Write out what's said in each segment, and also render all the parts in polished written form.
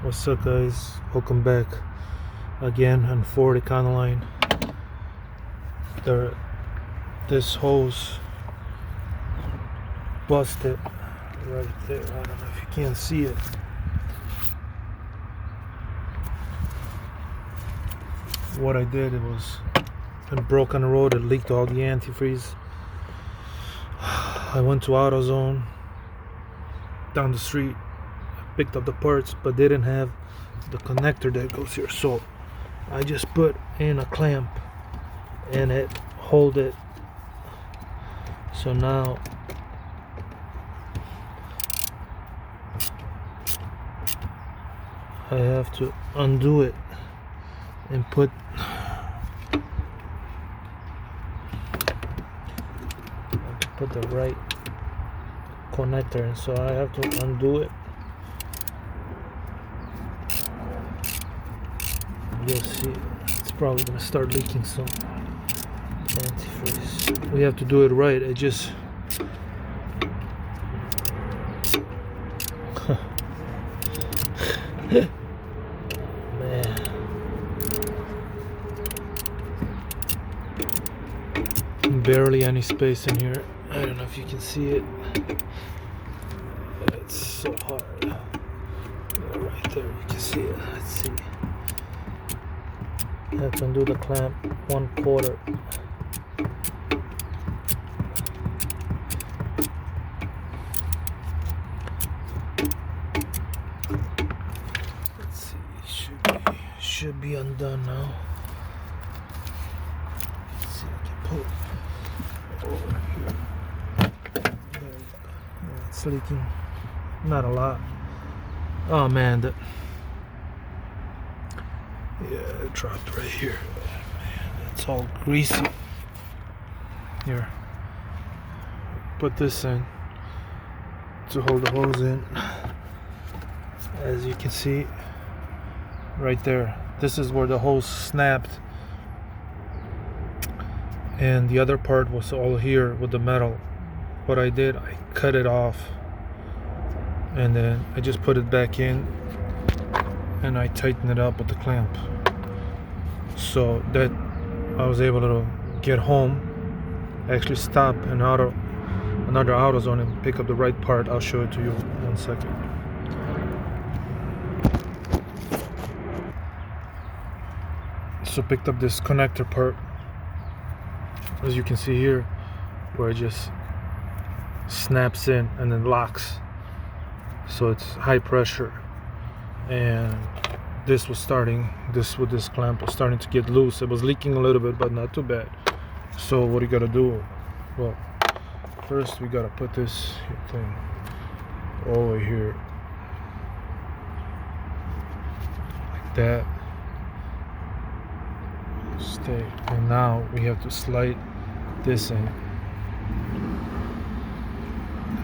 What's up, guys? Welcome back again on 40 Econoline. This hose busted right there. I don't know if you can see it. What I did, it was broke on the road. It leaked all the antifreeze. I went to AutoZone down the street, picked up the parts, but they didn't have the connector that goes here, so I just put in a clamp and it hold it. So now I have to undo it and put the right connector in, so I have to undo it. You'll see it's probably gonna start leaking some antifreeze. We have to do it right. It just man, barely any space in here. I don't know if you can see it. It's so hard. Right there, you can see it. Let's see. I have to undo the clamp 1/4. Let's see. Should be undone now. Let's see. I can pull it over here. It's leaking. Not a lot. Oh man, yeah, it dropped right here. Man, it's all greasy. Here, put this in to hold the hose in. As you can see, right there. This is where the hose snapped, and the other part was all here with the metal. What I did, I cut it off, and then I just put it back in, and I tightened it up with the clamp, so that I was able to get home, actually stop another AutoZone and pick up the right part. I'll show it to you in 1 second. So picked up this connector part, as you can see here, where it just snaps in and then locks, so it's high pressure. And this was starting, with this clamp was starting to get loose. It was leaking a little bit, but not too bad. So what you gotta do? Well, first we gotta put this thing over here like that. Stay. And now we have to slide this in.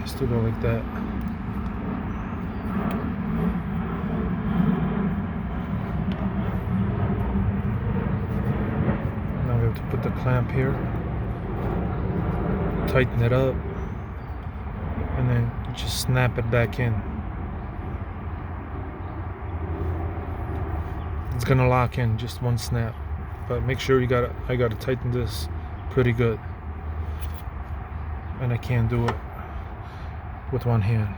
Has to go like that. Now we have to put the clamp here, tighten it up, and then just snap it back in. It's gonna lock in just one snap, but make sure I gotta tighten this pretty good, and I can't do it with one hand.